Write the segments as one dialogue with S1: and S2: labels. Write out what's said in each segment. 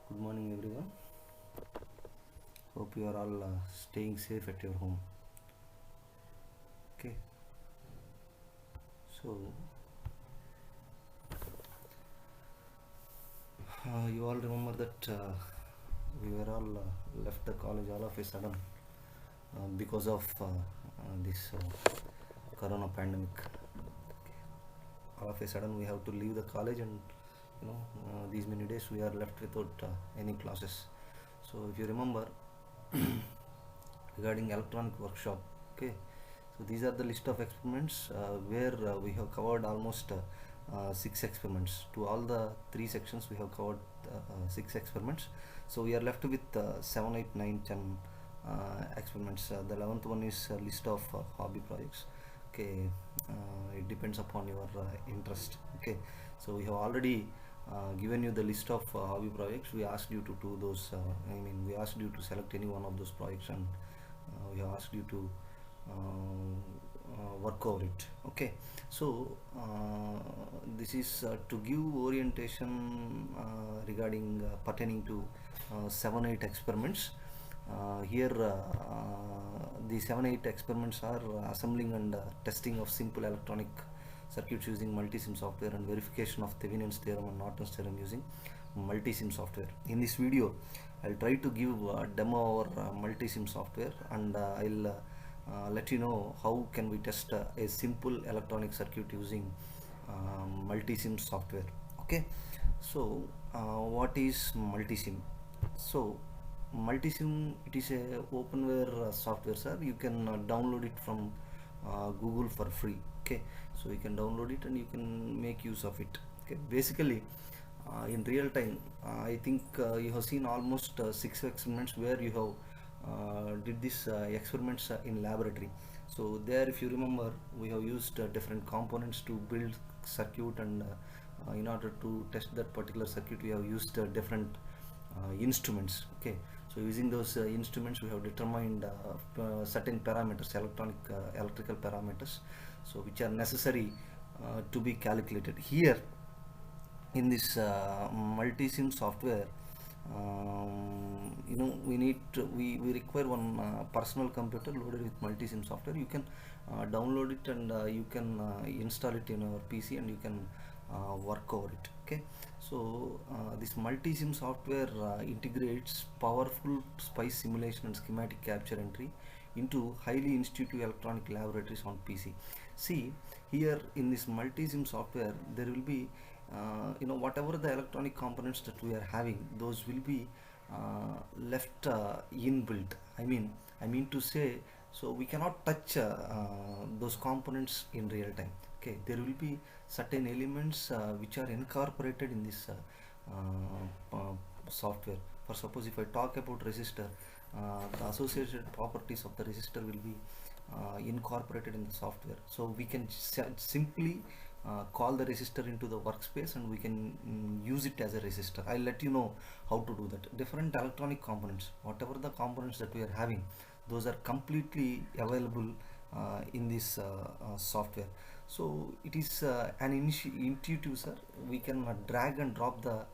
S1: Good morning, everyone. Hope you are all staying safe at your home. Okay, so you all remember that we were all left the college all of a sudden because of this corona pandemic. All of a sudden, we have to leave the college, and these many days we are left without any classes. So, if you remember, regarding electronic workshop, okay, so these are the list of experiments where we have covered almost 6 experiments. To all the 3 sections we have covered 6 experiments, so we are left with 7, 8, 9, 10 experiments. The 11th one is a list of hobby projects. Okay, it depends upon your interest. Okay, so we have already given you the list of hobby projects. We asked you to do those, we asked you to select any one of those projects, and we have asked you to work over it. Okay, so this is to give orientation regarding pertaining to 7, 8 experiments. Here the 7, 8 experiments are assembling and testing of simple electronic circuits using Multisim software and verification of Thevenin's theorem and Norton's theorem using Multisim software. In this video, I'll try to give a demo over Multisim software, and I'll let you know how can we test a simple electronic circuit using Multisim software. Okay, so what is Multisim? So Multisim, it is a openware software, sir. You can download it from Google for free. Okay, so you can download it and you can make use of it. Okay, basically in real time, I think you have seen almost 6 experiments where you have did this experiments in laboratory. So there, if you remember, we have used different components to build circuit, and in order to test that particular circuit, we have used different instruments. Okay, so using those instruments, we have determined certain parameters, electrical parameters, so which are necessary to be calculated. Here in this Multisim software, we require one personal computer loaded with Multisim software. You can download it, and you can install it in our PC, and you can work over it. Okay, so this Multisim software integrates powerful spice simulation and schematic capture entry into highly intuitive electronic laboratories on PC. See, here in this Multisim software, there will be whatever the electronic components that we are having, those will be left inbuilt. I mean to say, so we cannot touch those components in real time. Okay, there will be certain elements which are incorporated in this software. For suppose, if I talk about resistor, the associated properties of the resistor will be incorporated in the software, so we can simply call the resistor into the workspace, and we can use it as a resistor. I'll let you know how to do that. Different electronic components, whatever the components that we are having, those are completely available in this software. So it is an intuitive, sir. We can drag and drop the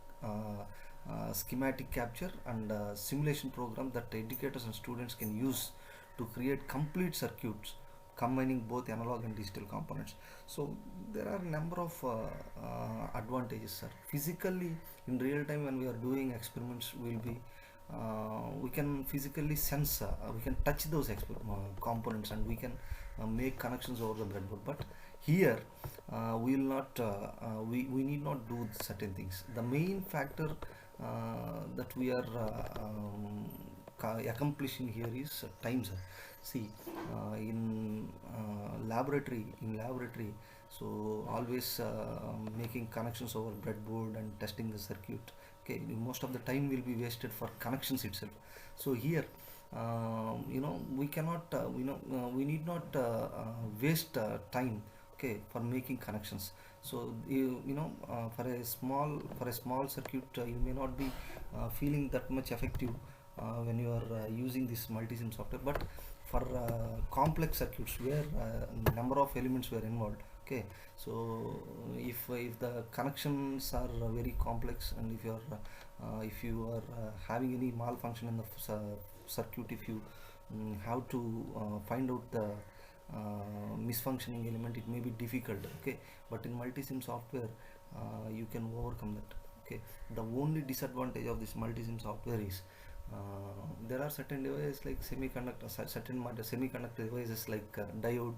S1: schematic capture and simulation program that educators and students can use to create complete circuits combining both analog and digital components. So there are a number of advantages, sir. Physically, in real time, when we are doing experiments, we can physically sense, we can touch those components, and we can make connections over the breadboard. But here we will not, we need not do certain things. The main factor that we are accomplishing here is time, sir. See, in laboratory, so always making connections over breadboard and testing the circuit. Okay, most of the time will be wasted for connections itself. So here, we cannot, we need not waste time. Okay, for making connections. So for a small circuit, you may not be feeling that much effective when you are using this Multisim software, but for complex circuits where number of elements were involved. Okay, so if the connections are very complex, and if you are if you are having any malfunction in the circuit, if you have to find out the misfunctioning element, it may be difficult. Okay, but in multisim software you can overcome that. Okay, the only disadvantage of this multisim software is there are certain devices like semiconductor, semiconductor devices like diode,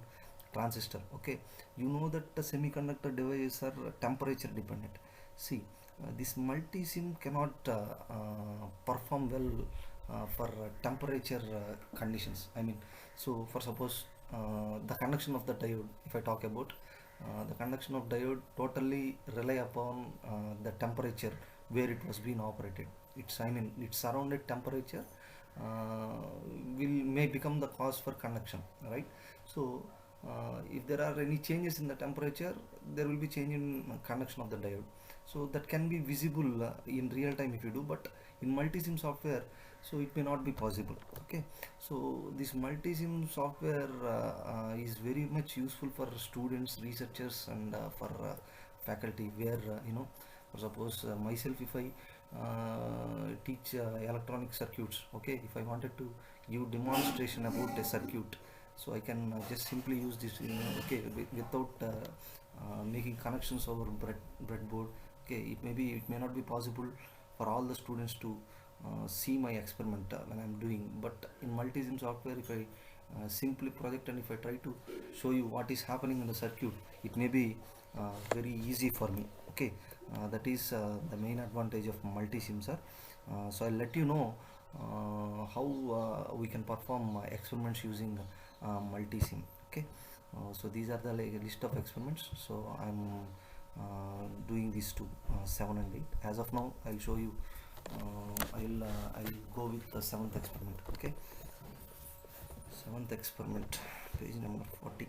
S1: transistor. Okay, you know that the semiconductor devices are temperature dependent. See, this multisim cannot perform well for temperature conditions. I mean, so for suppose the conduction of the diode, if I talk about the conduction of diode totally rely upon the temperature where it was being operated. It's, I mean, its surrounded temperature will may become the cause for conduction, right? So if there are any changes in the temperature, there will be change in conduction of the diode. So that can be visible in real time if you do, but in multisim software, so it may not be possible. Okay, so this multisim software is very much useful for students, researchers, and for faculty, where for suppose myself, if I teach electronic circuits. Okay, if I wanted to give demonstration about a circuit, so I can just simply use this, okay, without making connections over breadboard. Okay, it may not be possible for all the students to see my experiment when I'm doing, but in multisim software, if I simply project and if I try to show you what is happening in the circuit, it may be very easy for me. Okay, that is the main advantage of multisim, sir. So I'll let you know how we can perform experiments using multisim. Okay, so these are the list of experiments. So I'm doing these two, 7 and 8 as of now. I'll show you. I'll go with the seventh experiment. Okay, seventh experiment, page number 40.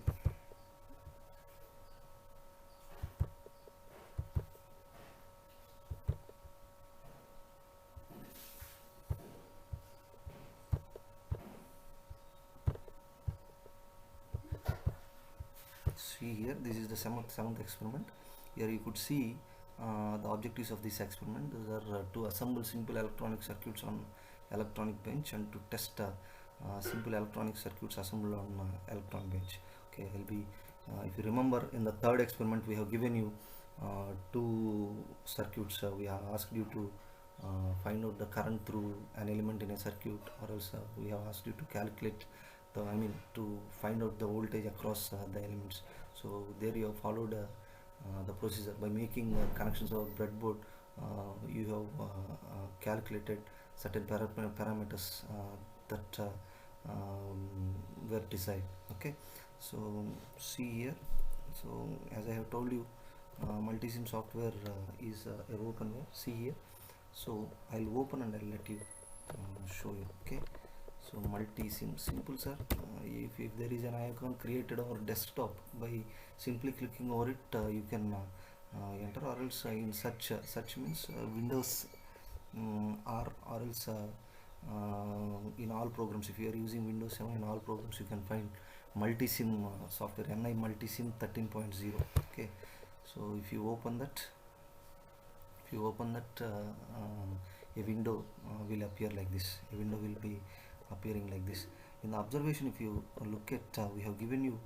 S1: See here, this is the seventh experiment. Here you could see the objectives of this experiment. These are to assemble simple electronic circuits on electronic bench and to test simple electronic circuits assembled on electron bench. Okay, I'll be if you remember, in the third experiment we have given you two circuits. We have asked you to find out the current through an element in a circuit, or else we have asked you to calculate the, I mean, to find out the voltage across the elements. So there you have followed the procedure by making connections of breadboard. You have calculated certain parameters that were desired. Okay, so see here. So as I have told you, multisim software is a openware. See here. So I'll open and I'll let you show you. Okay, so multisim, simple, sir. If there is an icon created over desktop, by simply clicking over it you can enter, or else in search means Windows, or else in all programs, if you are using Windows 7, in all programs you can find multisim software, NI Multisim 13.0. Okay, so if you open that, a window will appear like this. A window will be appearing like this. In the observation, if you look at, we have given you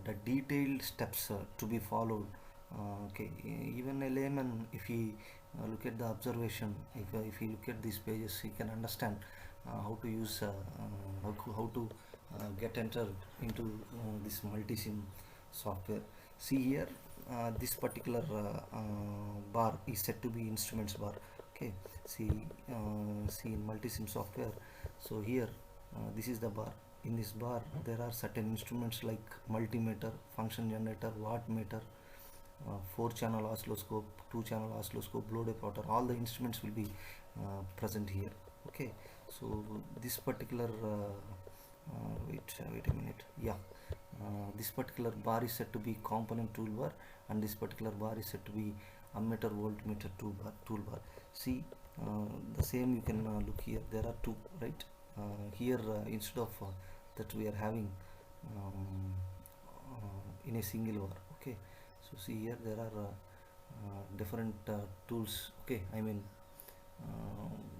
S1: the detailed steps to be followed. Okay, even a layman, if he look at the observation, if he look at these pages, he can understand how to use how to get entered into this multisim software. See here, this particular bar is said to be instruments bar. Okay, see in multisim software. So here, this is the bar. In this bar there are certain instruments like multimeter, function generator, wattmeter, 4-channel oscilloscope, 2-channel oscilloscope, blow plotter. All the instruments will be present here. Okay, so this particular wait a minute, yeah, this particular bar is said to be component toolbar, and this particular bar is said to be ammeter voltmeter toolbar. See, the same you can look here. There are two, right? Here instead of that we are having in a single bar. Okay, so see here there are different tools. Okay, I mean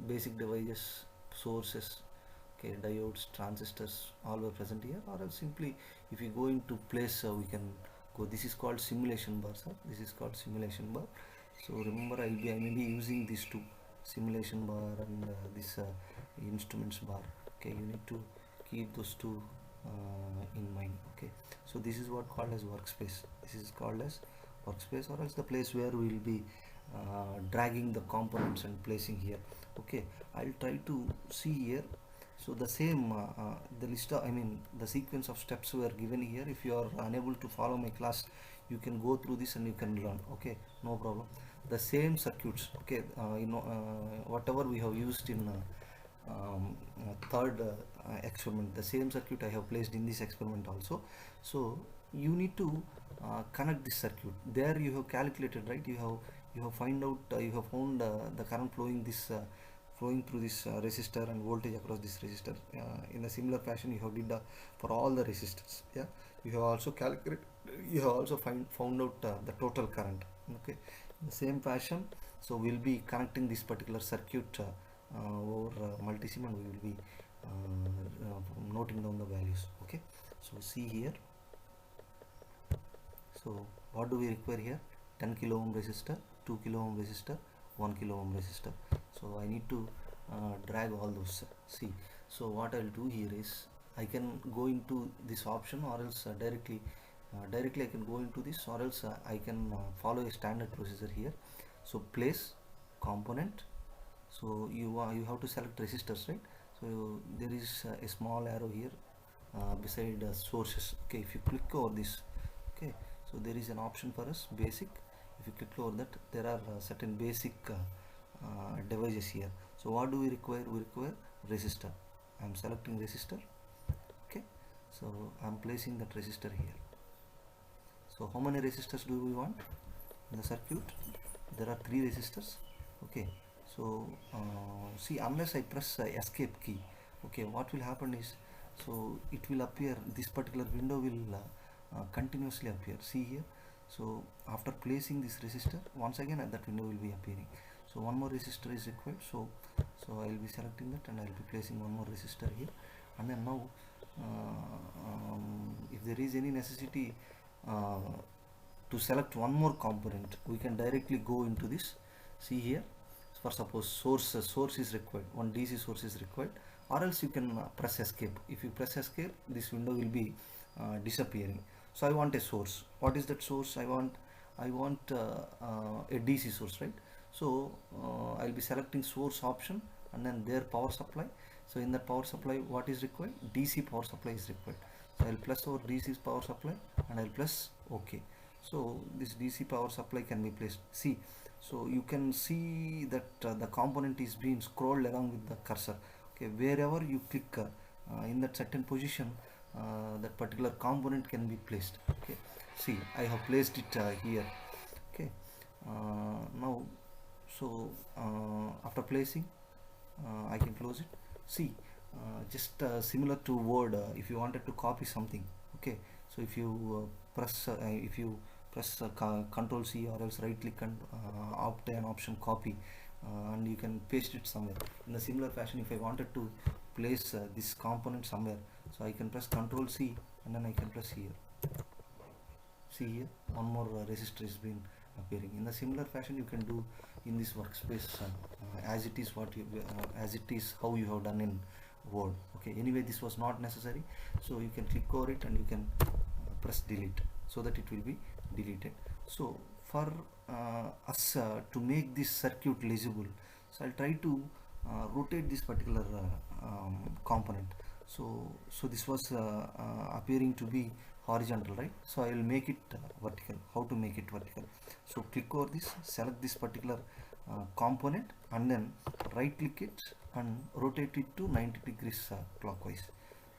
S1: basic devices, sources, okay, diodes, transistors, all were present here. Or else simply if you go into place, we can go, this is called simulation bar, sir. This is called simulation bar. So remember, I may be using these two, simulation bar and this instruments bar. Okay, you need to keep those two in mind. Okay, so this is what called as workspace. This is called as workspace, or else the place where we will be dragging the components and placing here. Okay, I'll try to see here. So the same the list of, the sequence of steps were given here. If you are unable to follow my class, you can go through this and you can learn. Okay, no problem. The same circuits, okay, whatever we have used in third experiment, the same circuit I have placed in this experiment also. So you need to connect this circuit. There you have calculated, right? You have find out, you have found the current flowing through this resistor and voltage across this resistor. In a similar fashion you have did for all the resistors. Yeah, you have also calculated, you have also found out the total current. Okay, in the same fashion, so we'll be connecting this particular circuit over multisim, and we will be noting down the values. Okay, so see here. So what do we require here? 10 kilo ohm resistor, 2 kilo ohm resistor, 1 kilo ohm resistor. So I need to drag all those. See, so what I'll do here is I can go into this option, or else directly I can go into this, or else I can follow a standard procedure here. So place component. So you have to select resistors, right? So there is a small arrow here beside sources. Okay, if you click over this, okay, so there is an option for us, basic. If you click over that, there are certain basic devices here. So what do we require? We require resistor. I am selecting resistor. Okay, so I am placing that resistor here. So how many resistors do we want in the circuit? There are 3 resistors. Okay, so see, unless I press escape key, okay, what will happen is, so it will appear, this particular window will continuously appear. See here. So after placing this resistor, once again that window will be appearing. So one more resistor is required. So I will be selecting that and I will be placing one more resistor here. And then now if there is any necessity to select one more component, we can directly go into this. See here, for suppose source is required, one DC source is required, or else you can press escape. If you press escape, this window will be disappearing. So I want a source. What is that source? I want a DC source, right? So I'll be selecting source option and then their power supply. So in the power supply, what is required? DC power supply is required. So I'll plus over DC power supply and I'll press OK. So this DC power supply can be placed. See, so you can see that the component is being scrolled along with the cursor. Okay, wherever you click in that certain position, that particular component can be placed. Okay, see, I have placed it here. Okay, now, so after placing, I can close it. See, just similar to Word, if you wanted to copy something, okay, so if you press Control C, or else right click and opt an option copy, and you can paste it somewhere. In a similar fashion, if I wanted to place this component somewhere, so I can press Control C and then I can press here. See here, one more resistor is been appearing. In a similar fashion, you can do in this workspace as it is as it is how you have done in Word. Okay, anyway, this was not necessary, so you can click over it and you can press delete, so that it will be deleted. So for us to make this circuit legible, so I'll try to rotate this particular component. So this was appearing to be horizontal, right? So I will make it vertical. How to make it vertical? So click over this, select this particular component, and then right click it and rotate it to 90 degrees clockwise.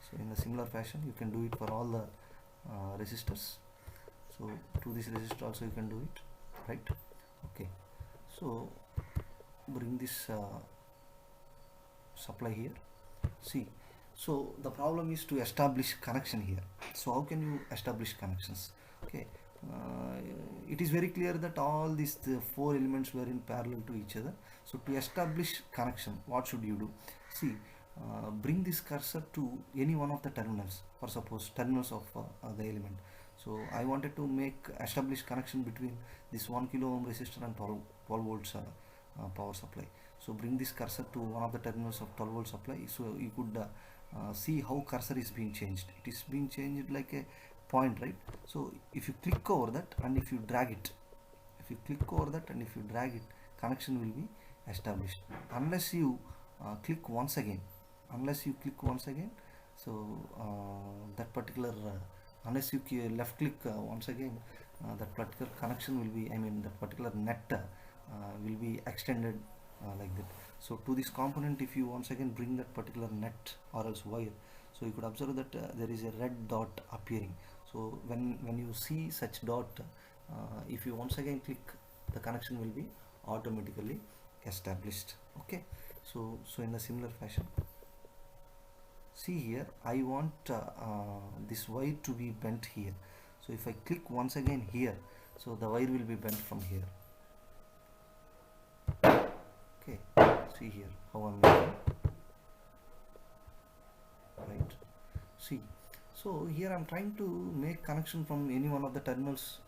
S1: So in a similar fashion, you can do it for all the resistors. So to this resistor also you can do it, right? Okay, so bring this supply here. See, so the problem is to establish connection here. So how can you establish connections? Okay, uh, it is very clear that all these four elements were in parallel to each other. So to establish connection, what should you do? See, bring this cursor to any one of the terminals, for suppose terminals of the element. So I wanted to make establish connection between this 1 kilo ohm resistor and 12 volts power supply. So bring this cursor to one of the terminals of 12 volt supply. So you could see how cursor is being changed. It is being changed like a point, right? So if you click over that and if you drag it, connection will be established. Unless you click once again, so that particular unless you left click once again, that particular connection will be, I mean that particular net will be extended like that. So to this component, if you once again bring that particular net or else wire, so you could observe that there is a red dot appearing. So when you see such dot, if you once again click, the connection will be automatically established. Okay, so in a similar fashion, see here, I want this wire to be bent here. So if I click once again here, so the wire will be bent from here. Okay, see here how I'm making, right? See, so here I'm trying to make connection from any one of the terminals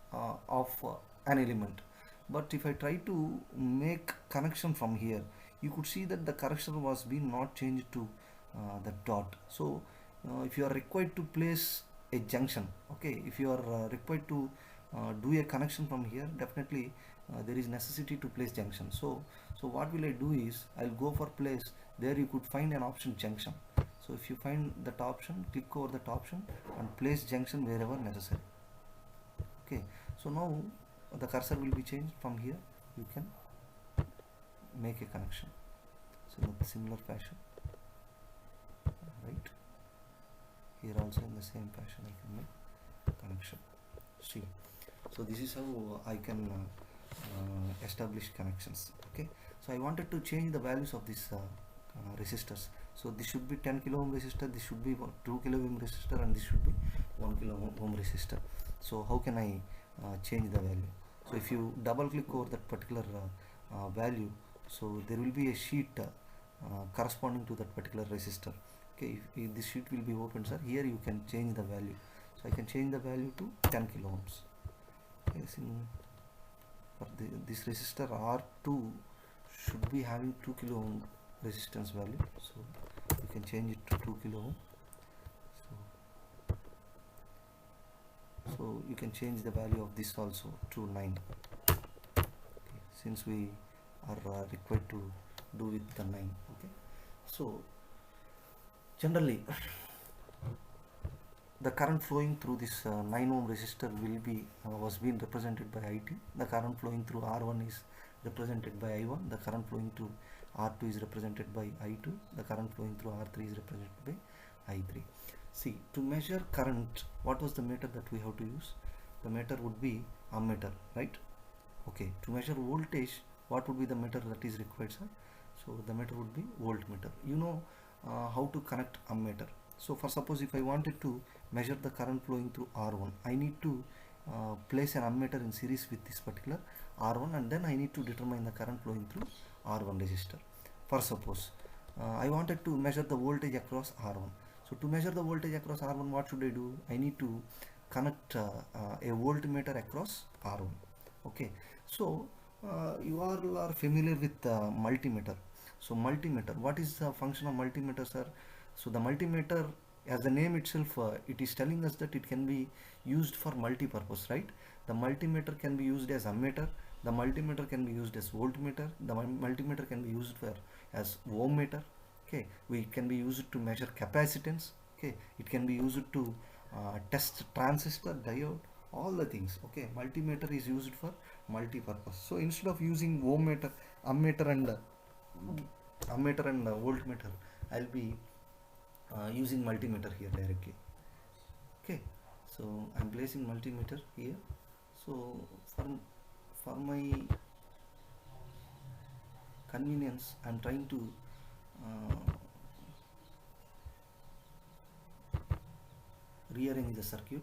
S1: of an element, but if I try to make connection from here, you could see that the cursor was being not changed to the dot. So if you are required to place a junction, okay, if you are required to do a connection from here, definitely there is necessity to place junction. So what will I do is I'll go for place. There you could find an option junction. So if you find that option, click over that option and place junction wherever necessary. Okay, so now the cursor will be changed. From here you can make a connection. So in a similar fashion, right, here also in the same fashion I can make connection. See, so this is how I can establish connections. Okay, so I wanted to change the values of these resistors. So this should be 10 kilo ohm resistor, this should be 2 kilo ohm resistor, and this should be 1 kilo ohm resistor. So how can I change the value? So if you double click over that particular value, so there will be a sheet corresponding to that particular resistor. Okay, if this sheet will be open, sir, here you can change the value. So I can change the value to 10 kilo ohms. Okay, for this resistor R2 should be having 2 kilo ohm resistance value, so you can change it to 2 kilo ohm. So you can change the value of this also to 9. Okay, since we are required to do with the 9. Okay, so generally the current flowing through this 9 ohm resistor will be was being represented by IT. The current flowing through R1 is represented by I1. The current flowing through R2 is represented by I2. The current flowing through R3 is represented by I3. See, to measure current, what was the meter that we have to use? The meter would be ammeter, right? Okay, to measure voltage, what would be the meter that is required, sir? So the meter would be voltmeter. You know how to connect ammeter. So for suppose if I wanted to measure the current flowing through R1, I need to place an ammeter in series with this particular R1, and then I need to determine the current flowing through R1 resistor. For suppose I wanted to measure the voltage across R1. So to measure the voltage across R1, what should I do? I need to connect a voltmeter across R1. Okay, so you all are familiar with multimeter. So multimeter, what is the function of multimeter, sir? So the multimeter, as the name itself, it is telling us that it can be used for multi-purpose, right? The multimeter can be used as ammeter, the multimeter can be used as voltmeter, the multimeter can be used for as ohm meter. Okay, we can be used to measure capacitance. Okay, it can be used to test transistor, diode, all the things. Okay, multimeter is used for multi-purpose. So instead of using ohm meter, ammeter and voltmeter, I'll be using multimeter here directly. Okay, so I'm placing multimeter here. So for my convenience, I'm trying to rearrange the circuit.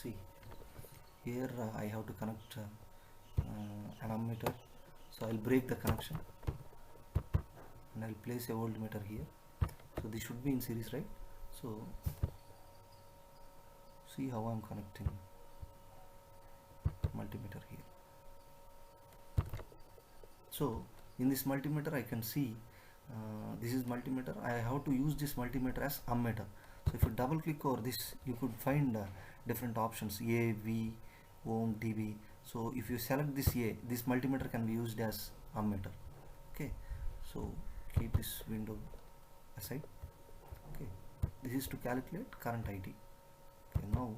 S1: see here I have to connect an ammeter, so I'll break the connection and I'll place a voltmeter here. So this should be in series, right? So see how I'm connecting multimeter here. So in this multimeter I can see this is multimeter. I have to use this multimeter as ammeter. So if you double click over this, you could find different options, A, V, ohm, dB. So if you select this A, this multimeter can be used as ammeter. Okay, so keep this window aside. Okay, this is to calculate current IT. Okay, now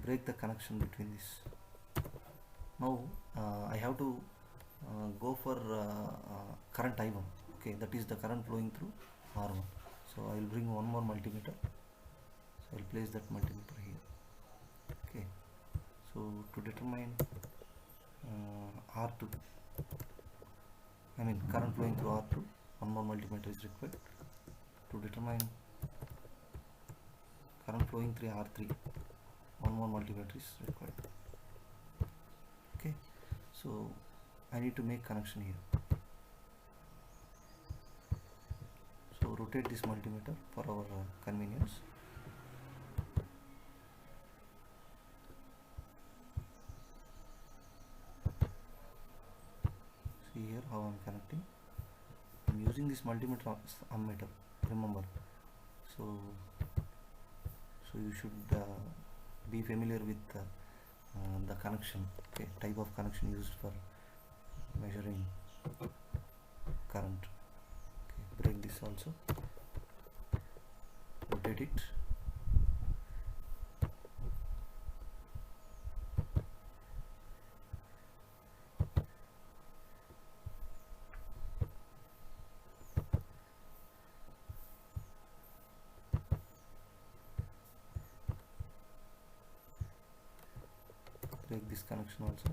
S1: break the connection between this. Now I have to go for current I1. Okay, that is the current flowing through R1. So I will bring one more multimeter. So I will place that multimeter here. Okay, so to determine R2, I mean current flowing through R2, one more multimeter is required. To determine current flowing through R3, one more multimeter is required. Okay, so I need to make connection here. So rotate this multimeter for our convenience. See here how I am connecting. I am using this multimeter as ammeter, remember. So you should be familiar with the connection, okay, type of connection used for measuring current. Okay, break this also, rotate it. Break this connection also,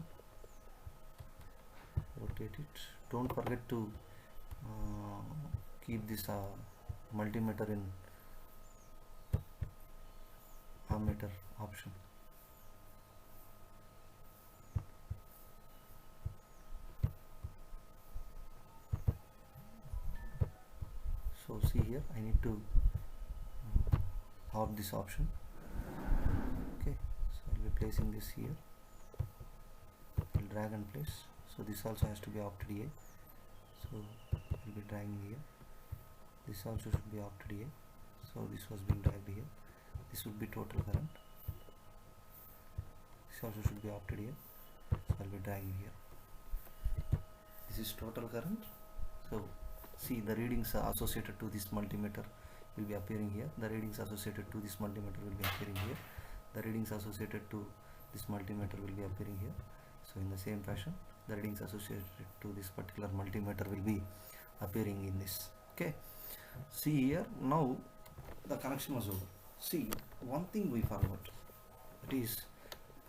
S1: rotate it. Don't forget to keep this multimeter in ammeter option. So see here, I need to off this option. Okay, so I'll be placing this here. I'll drag and place. So this also has to be opted here. So I'll be dragging here. This also should be opted here. So this was being dragged here. This would be total current. This also should be opted here. So I'll be dragging here. This is total current. So see, the readings associated to this multimeter will be appearing here. The readings associated to this multimeter will be appearing here. The readings associated to this multimeter will be appearing here. So in the same fashion, the readings associated to this particular multimeter will be appearing in this. Okay, see here, now the connection was over. See, one thing we forgot, that is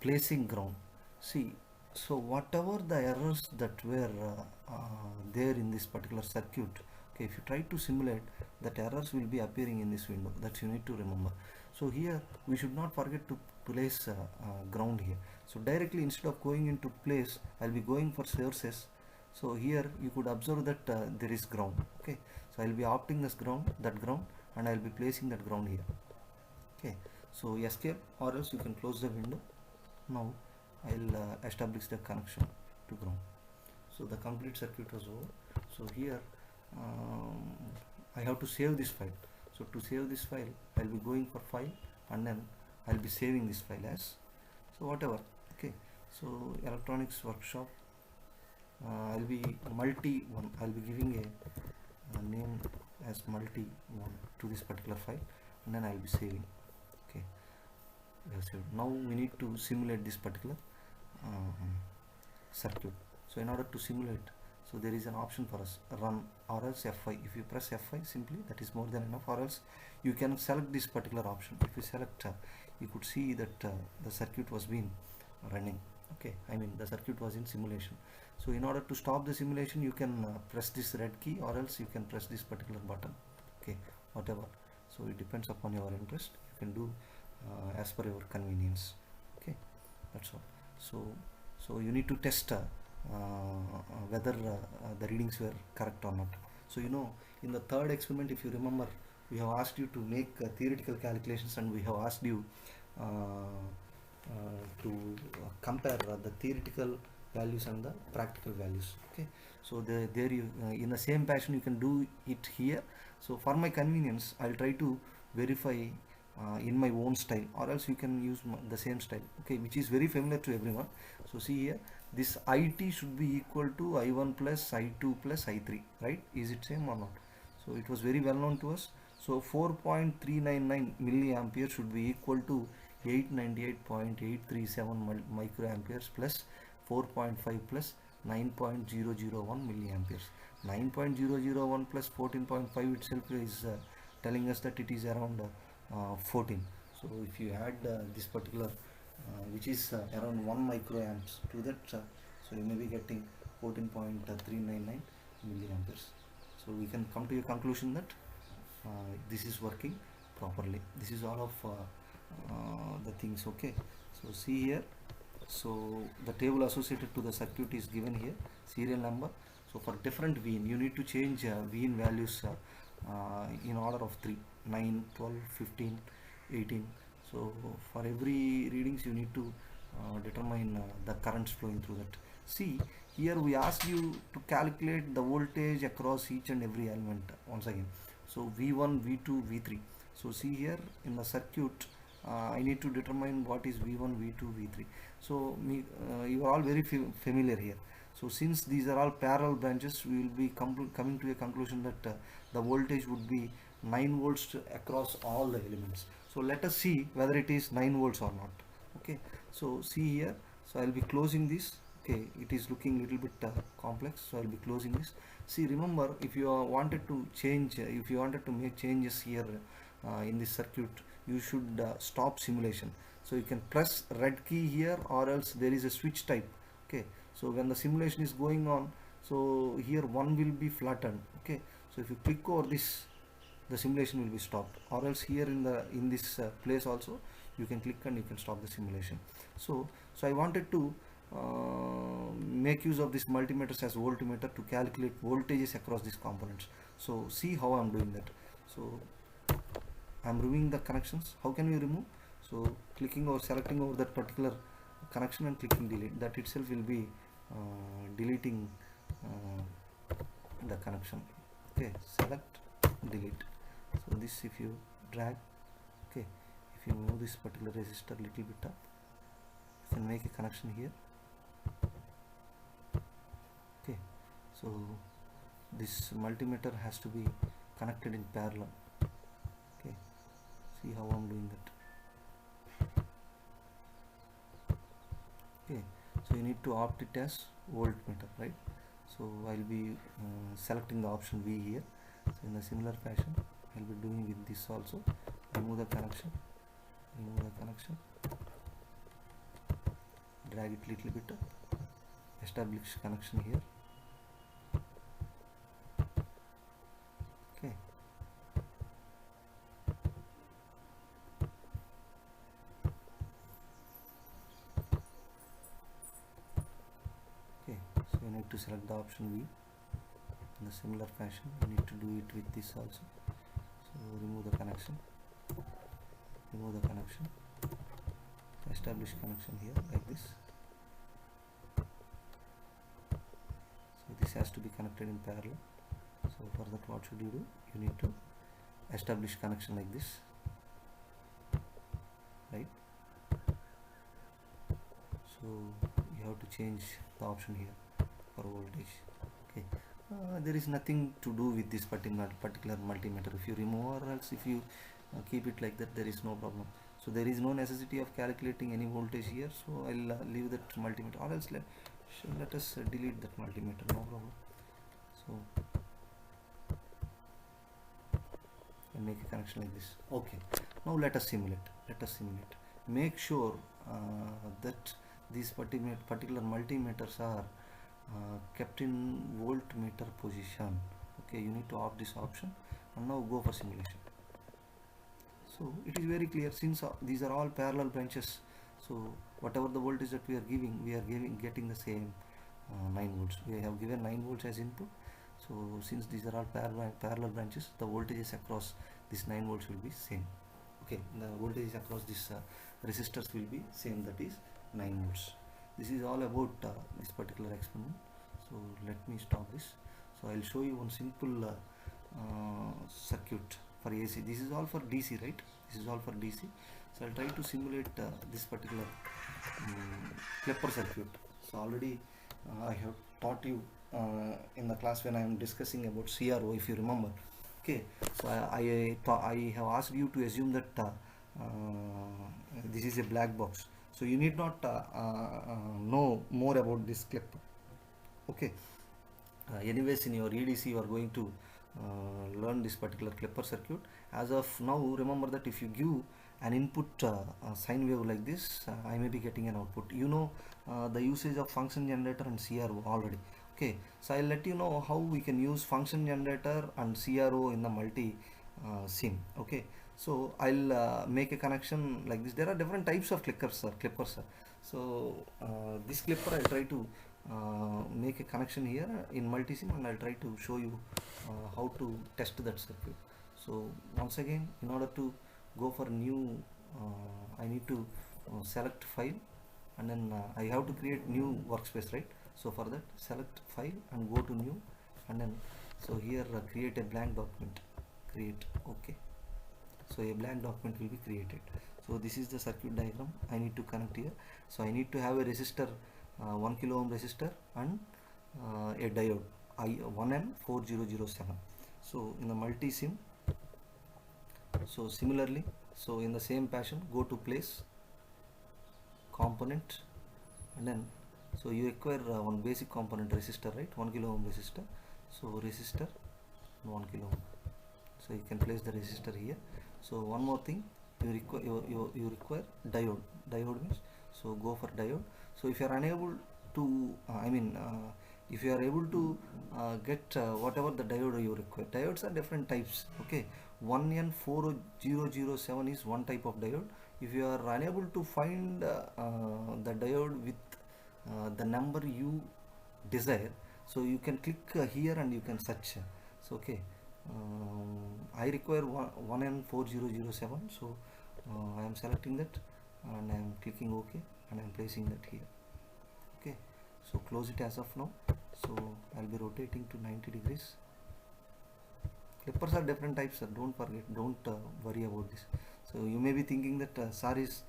S1: placing ground. See, so whatever the errors that were there in this particular circuit, okay, if you try to simulate, that errors will be appearing in this window. That you need to remember. So here we should not forget to place ground here. So directly, instead of going into place, I'll be going for sources. So here you could observe that there is ground. Okay, so I'll be opting this ground, and I'll be placing that ground here. Okay, so escape, or else you can close the window. Now I'll establish the connection to ground. So the complete circuit was over. So here I have to save this file. So to save this file, I'll be going for file, and then I'll be saving this file as, so whatever. Okay, so electronics workshop, I'll be multi1, I'll be giving a name as multi1 to this particular file, and then I'll be saving. Okay, now we need to simulate this particular circuit. So in order to simulate, so there is an option for us, run or else F5. If you press F5 simply, that is more than enough, or else you can select this particular option. If you select, you could see that the circuit was been running. Okay, I mean the circuit was in simulation. So in order to stop the simulation, you can press this red key, or else you can press this particular button. Okay, whatever. So it depends upon your interest. You can do as per your convenience. Okay, that's all. So you need to test whether the readings were correct or not. So in the third experiment, if you remember, we have asked you to make theoretical calculations, and we have asked you to compare the theoretical values and the practical values. Okay, so there you in the same fashion you can do it here. So for my convenience, I'll try to verify in my own style, or else you can use the same style, okay, which is very familiar to everyone. So see here, this IT should be equal to I1 plus I2 plus I3, right? Is it same or not? So it was very well known to us. So 4.399 milliampere should be equal to 898.837 microamperes plus 4.5 plus 9.001 milliamperes. 9.001 plus 14.5 itself is telling us that it is around 14. So if you add this particular which is around 1 microamps to that, so you may be getting 14.399 milliamperes. So we can come to a conclusion that this is working properly. This is all of the things. Okay, so see here, so the table associated to the circuit is given here, serial number. So for different VIN you need to change VIN values in order of 3, 9, 12, 15, 18. So for every readings you need to determine the currents flowing through that. See here, we ask you to calculate the voltage across each and every element once again. So V1, V2, V3. So see here in the circuit, I need to determine what is V1, V2, V3. So you are all very familiar here. So since these are all parallel branches, we will be coming to a conclusion that the voltage would be 9 volts across all the elements. So let us see whether it is 9 volts or not. Okay, so see here, so I'll be closing this. Okay, it is looking a little bit complex, so I'll be closing this. See, remember, if you wanted to change, if you wanted to make changes here in this circuit, you should stop simulation. So you can press red key here, or else there is a switch type. Okay, so when the simulation is going on, so here one will be flattened. Okay, so if you click over this, the simulation will be stopped, or else here in this place also you can click and you can stop the simulation. So I wanted to make use of this multimeters as voltmeter to calculate voltages across these components. So see how I'm doing that. So I'm removing the connections. How can we remove? So clicking or selecting over that particular connection and clicking delete, that itself will be deleting the connection. Okay, select, delete. So this, if you drag, okay, if you move this particular resistor little bit up, you can make a connection here. Okay, so this multimeter has to be connected in parallel. Okay, see how I'm doing that. Okay, so you need to opt it as voltmeter, right? So I'll be selecting the option V here. So in a similar fashion I'll be doing with this also. Remove the connection, drag it little bit up, establish connection here. Okay, okay, so you need to select the option V. In a similar fashion you need to do it with this also. So remove the connection, establish connection here like this. So this has to be connected in parallel. So for that, what should you do? You need to establish connection like this, right? So you have to change the option here for voltage. Okay, there is nothing to do with this particular multimeter. If you remove, or else if you keep it like that, there is no problem. So there is no necessity of calculating any voltage here. So I'll leave that multimeter, or else let us delete that multimeter, no problem. So and make a connection like this. Okay, now let us simulate. Make sure that these particular multimeters are kept in voltmeter position. Okay, you need to opt this option, and now go for simulation. So it is very clear, since these are all parallel branches, so whatever the voltage that we are giving, getting the same 9 volts. We have given 9 volts as input. So since these are all parallel branches, the voltages across these 9 volts will be same. Okay, the voltages across these resistors will be same, that is 9 volts. This is all about this particular experiment. So let me stop this. So I'll show you one simple circuit for AC. This is all for DC, right? This is all for DC. So I'll try to simulate this particular clipper circuit. So already I have taught you in the class when I am discussing about CRO, if you remember. Okay, so I have asked you to assume that this is a black box. So you need not know more about this clipper. Okay. Anyways, in your EDC you are going to learn this particular clipper circuit. As of now, remember that if you give an input sine wave like this, I may be getting an output. You know the usage of function generator and CRO already. Okay, so I'll let you know how we can use function generator and CRO in the multi sim. Okay, so I'll make a connection like this. There are different types of clippers. So this clipper I'll try to make a connection here in multisim, and I'll try to show you how to test that circuit. So once again, in order to go for new, I need to select file, and then I have to create new workspace, right? So for that, select file and go to new, and then so here create a blank document, create. Okay, so a blank document will be created. So this is the circuit diagram I need to connect here. So I need to have a resistor, 1 kilo ohm resistor, and a diode I1N4007. So in the multisim, so similarly, so in the same fashion, go to place, component, and then so you require one basic component, resistor, right? 1 kilo ohm resistor. So resistor 1 kilo ohm. So you can place the resistor here. So one more thing, you require diode. Diode means, so go for diode. So if you are unable to if you are able to get whatever the diode you require, diodes are different types. Okay, 1N4007 is one type of diode. If you are unable to find the diode with the number you desire, so you can click here and you can search. So okay, I require 1N4007, so I am selecting that and I am clicking OK, and I am placing that here. Okay, so close it as of now. So I'll be rotating to 90 degrees. Clippers are different types, sir. Don't forget, don't worry about this. So you may be thinking that SAR is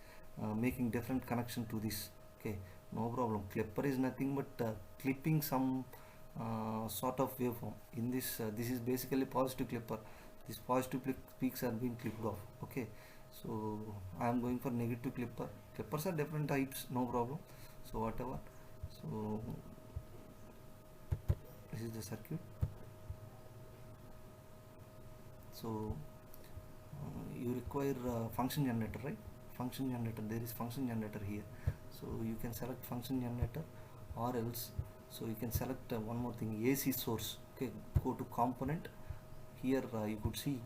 S1: making different connection to this. Okay, no problem. Clipper is nothing but clipping some sort of waveform. In this, this is basically positive clipper. These positive peaks are being clipped off. Okay, so I am going for negative clipper. Clippers are different types, no problem. So whatever. So this is the circuit. So you require function generator, right? Function generator, there is function generator here. So you can select function generator, or else so you can select one more thing, AC source. Okay, go to component. Here you could see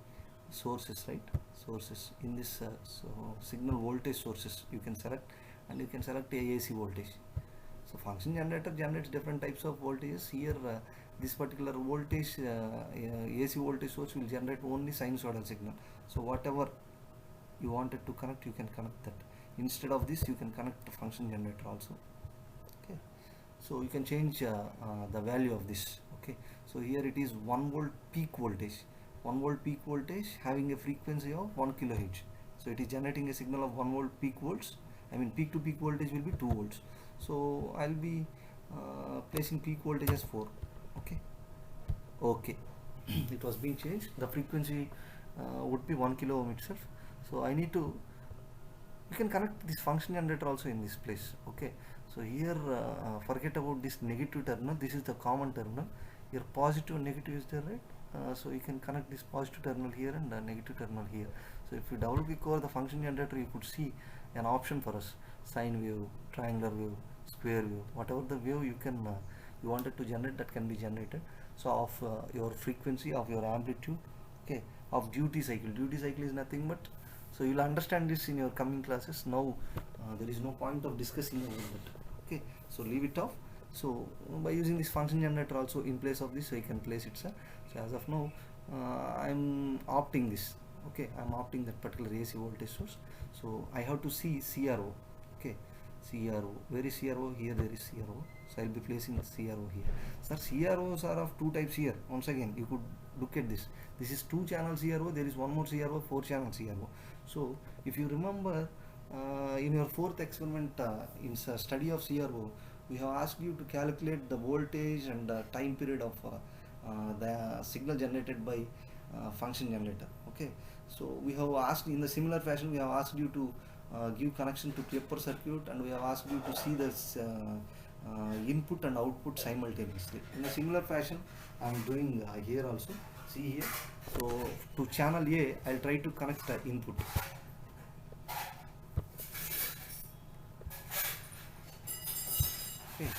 S1: sources, right? Sources in this so signal voltage sources you can select, and you can select AC voltage. So function generator generates different types of voltages. Here this particular voltage AC voltage source will generate only sinusoidal signal. So whatever you wanted to connect, you can connect that. Instead of this, you can connect the function generator also. Okay, so you can change the value of this. Okay, so here it is 1 volt peak voltage, 1 volt peak voltage having a frequency of 1 kilohertz. So it is generating a signal of 1 volt peak volts. I mean peak to peak voltage will be 2 volts. So I'll be placing peak voltage as 4. Okay, it was being changed. The frequency would be 1 kilo ohm itself. So I need to, you can connect this function generator also in this place. Okay, so here forget about this negative terminal. This is the common terminal. Here positive and negative is there, right? So you can connect this positive terminal here and negative terminal here. So if you double click over the function generator, you could see an option for us: sine wave, triangular wave, square wave. Whatever the wave you can you wanted to generate, that can be generated. So of your frequency, of your amplitude, okay, of duty cycle. Duty cycle is nothing but So you will understand this in your coming classes. Now there is no point of discussing about that. Okay, so leave it off. So by using this function generator also in place of this, so you can place it, sir. So as of now, I'm opting this. Okay, I'm opting that particular AC voltage source. So I have to see CRO. Okay, CRO. Where is CRO? Here there is CRO. So I'll be placing CRO here. Sir, CROs are of two types here. Once again, you could look at this. This is 2-channel CRO. There is one more CRO, 4-channel CRO. So if you remember, in your fourth experiment in study of CRO, we have asked you to calculate the voltage and time period of the signal generated by function generator. Okay, so we have asked in the similar fashion, we have asked you to give connection to Klepper circuit, and we have asked you to see this input and output simultaneously. In a similar fashion, I am doing here also. See here. So to channel A, I'll try to connect the input. Okay.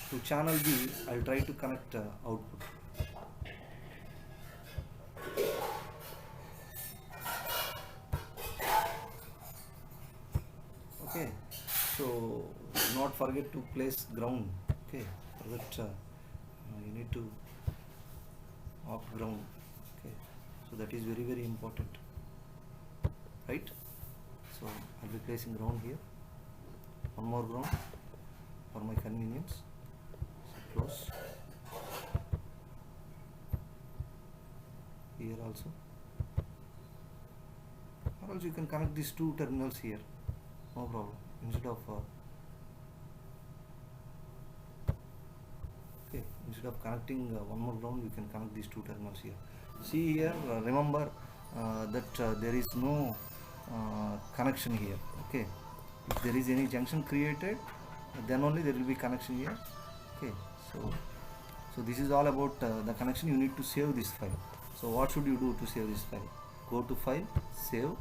S1: To channel B, I'll try to connect output. Okay. So do not forget to place ground. Okay. For that you need to opt ground. Okay. So that is very, very important. Right. So I'll be placing ground here. One more ground for my convenience. So close. Here also. Or else you can connect these two terminals here. No problem. Instead of connecting one more ground, you can connect these two terminals here. See here. Remember that there is no connection here. Okay. If there is any junction created, then only there will be connection here. Okay. So this is all about the connection. You need to save this file. So what should you do to save this file? Go to File, Save,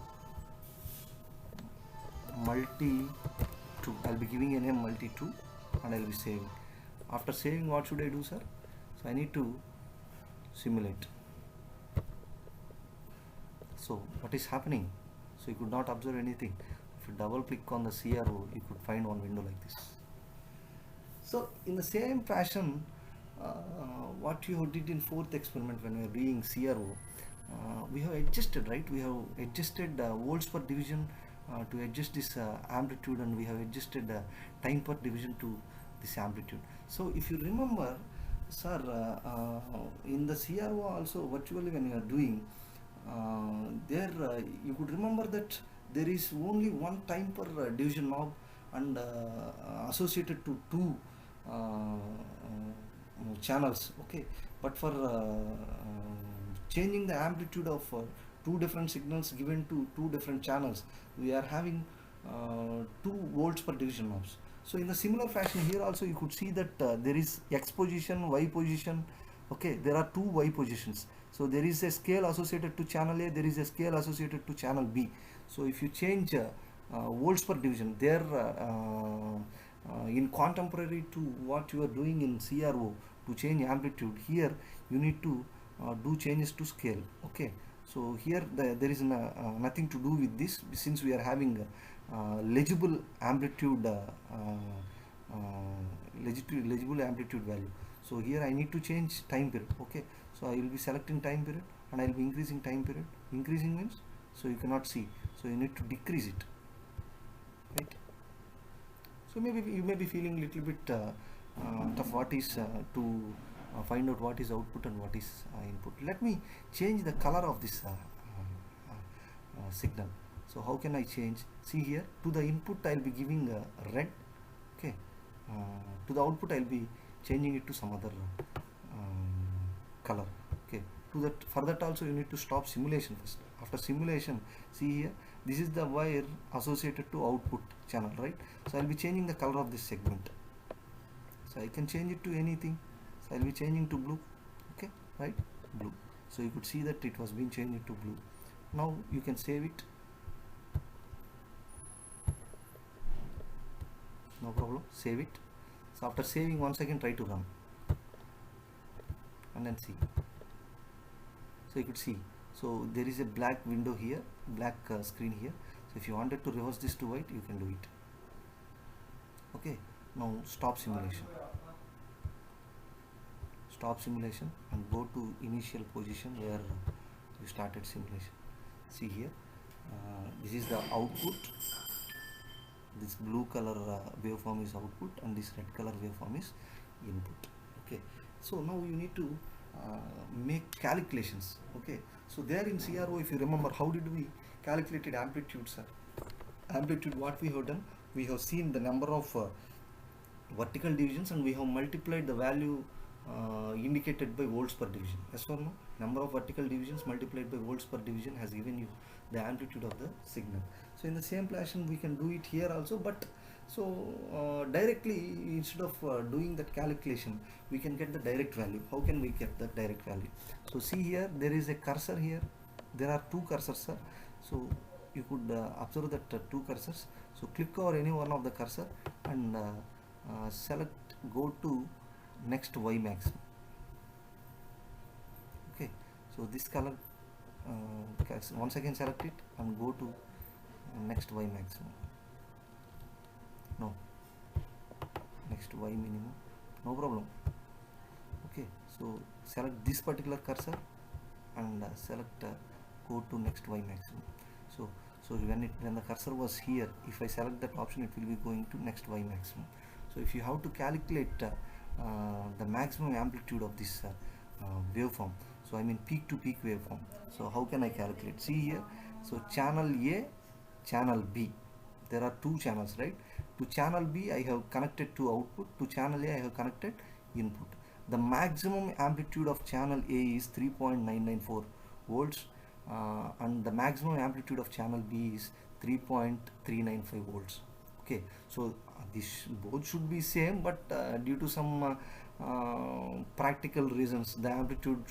S1: Multi2. I'll be giving a name Multi2, and I'll be saving. After saving, what should I do, sir? So I need to simulate. So what is happening? So you could not observe anything. If you double click on the CRO, you could find one window like this. So in the same fashion, what you did in fourth experiment when we are doing CRO, we have adjusted, right? We have adjusted volts per division to adjust this amplitude, and we have adjusted time per division to this amplitude. So if you remember, sir, in the CRO also virtually when you are doing there, you could remember that there is only one time per division knob, and associated to two channels. Okay, but for changing the amplitude of two different signals given to two different channels, we are having 2 volts per division knobs. So in a similar fashion here also you could see that there is X position, Y position. Okay, there are 2 Y positions. So there is a scale associated to channel A, there is a scale associated to channel B. So if you change volts per division there in contemporary to what you are doing in CRO to change amplitude, here you need to do changes to scale. Okay, so here there is nothing to do with this, since we are having legible amplitude legible amplitude value. So here I need to change time period. Okay, so I will be selecting time period, and I will be increasing time period. Increasing means, so you cannot see, so you need to decrease it, right? So maybe you may be feeling a little bit tough what is to find out what is output and what is input. Let me change the color of this signal. So how can I change? See here, to the input I will be giving red. Okay, to the output I will be changing it to some other color. Okay, to that, for that also you need to stop simulation first. After simulation, see here, this is the wire associated to output channel, right? So I will be changing the color of this segment. So I can change it to anything. So I will be changing to blue. Okay, right, blue. So you could see that it was being changed to blue. Now you can save it. No problem, save it. So after saving, once again try to run and then see. So you could see, So there is a black window here, black screen here. So if you wanted to reverse this to white, you can do it. Okay, now stop simulation. Stop simulation and go to initial position where you started simulation. See here, this is the output. This blue color waveform is output and this red color waveform is input. Okay, so now you need to make calculations. Okay, so there in CRO, if you remember, how did we calculated amplitude, sir? Amplitude, what we have done, we have seen the number of vertical divisions and we have multiplied the value indicated by volts per division. Yes or no? Number of vertical divisions multiplied by volts per division has given you the amplitude of the signal. So in the same fashion we can do it here also, but so directly, instead of doing that calculation, we can get the direct value. How can we get the direct value? So see here, there is a cursor here. There are two cursors, sir. So you could observe that two cursors. So click over any one of the cursor and select, go to next Y maximum. Okay, so this color, once again select it and go to next Y maximum. No, next Y minimum, no problem. Okay, so select this particular cursor and select go to next Y maximum. So when the cursor was here, if I select that option, it will be going to next Y maximum. So if you have to calculate the maximum amplitude of this waveform, so I mean peak to peak waveform, so how can I calculate? See here, so channel A, channel B, there are two channels, right? To channel B I have connected to output, to channel A I have connected input. The maximum amplitude of channel A is 3.994 volts and the maximum amplitude of channel B is 3.395 volts. Okay, so this both should be same, but due to some practical reasons, the amplitude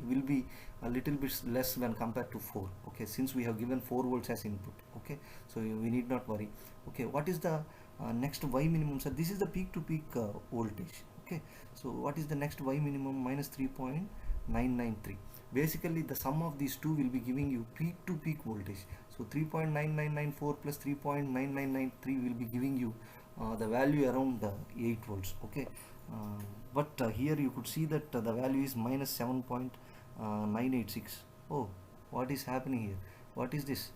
S1: will be a little bit less when compared to 4. Okay, since we have given 4 volts as input. Okay, so we need not worry. Okay, what is the next Y minimum, sir? This is the peak to peak voltage. Okay, so what is the next Y minimum? Minus 3.993. Basically the sum of these two will be giving you peak to peak voltage. So 3.9994 plus 3.9993 will be giving you the value around 8 volts. Okay, but here you could see that the value is minus 7.986. Oh, what is happening here? What is this?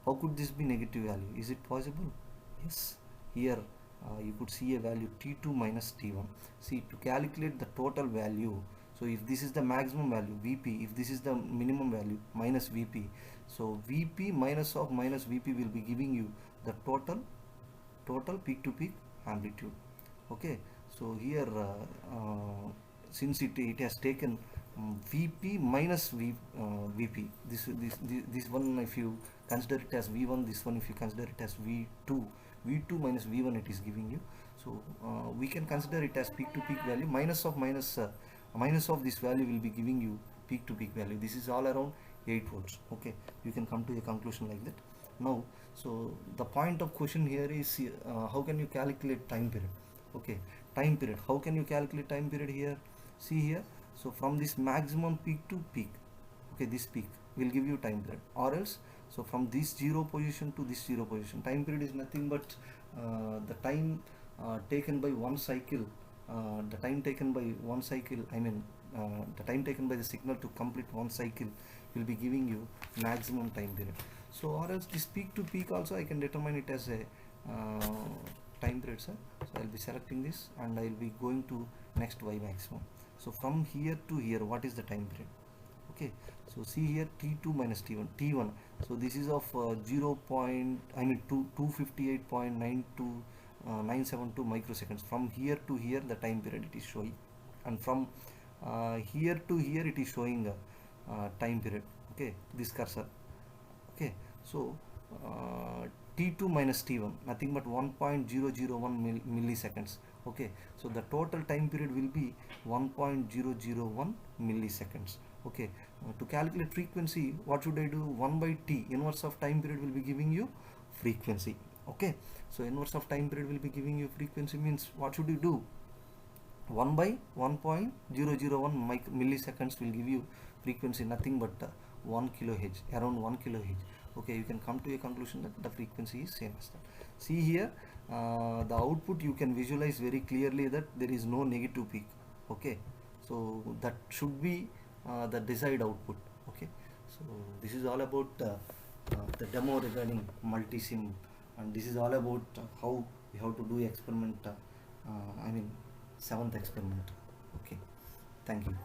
S1: How could this be negative value? Is it possible? Yes, here you could see a value T2 minus T1. See, to calculate the total value, so if this is the maximum value Vp, if this is the minimum value minus Vp, so Vp minus of minus Vp will be giving you the total peak to peak amplitude. Okay, so here since it has taken Vp minus Vp, this one if you consider it as V1, this one if you consider it as V2 minus V1 it is giving you. So we can consider it as peak to peak value. Minus of this value will be giving you peak to peak value. This is all around 8 volts. Okay, you can come to a conclusion like that. Now, so the point of question here is how can you calculate time period? Okay, time period, how can you calculate time period here? See here, so from this maximum peak to peak, okay, this peak will give you time period, or else so from this 0 position to this 0 position, time period is nothing but the time taken by one cycle, the time taken by one cycle, I mean the time taken by the signal to complete one cycle will be giving you maximum time period. So or else this peak to peak also I can determine it as a time period, sir. So I'll be selecting this and I'll be going to next Y maximum. So from here to here, what is the time period? Okay, so see here T2 minus T1. So this is of 258.972 microseconds. From here to here the time period it is showing, and from here to here it is showing time period. Okay, this cursor. Okay, so T2 minus T1, nothing but 1.001 milliseconds. Okay, so the total time period will be 1.001 milliseconds. Okay, to calculate frequency, what should I do? 1 by T, inverse of time period will be giving you frequency. Okay, so inverse of time period will be giving you frequency means what should you do? 1 by 1.001 milliseconds will give you frequency, nothing but 1 kilohertz, around 1 kilohertz. Okay, you can come to a conclusion that the frequency is same as that. See here, the output you can visualize very clearly that there is no negative peak. Okay, so that should be the desired output. Okay, so this is all about the demo regarding multisim, and this is all about how we have to do experiment. I mean, seventh experiment. Okay, thank you.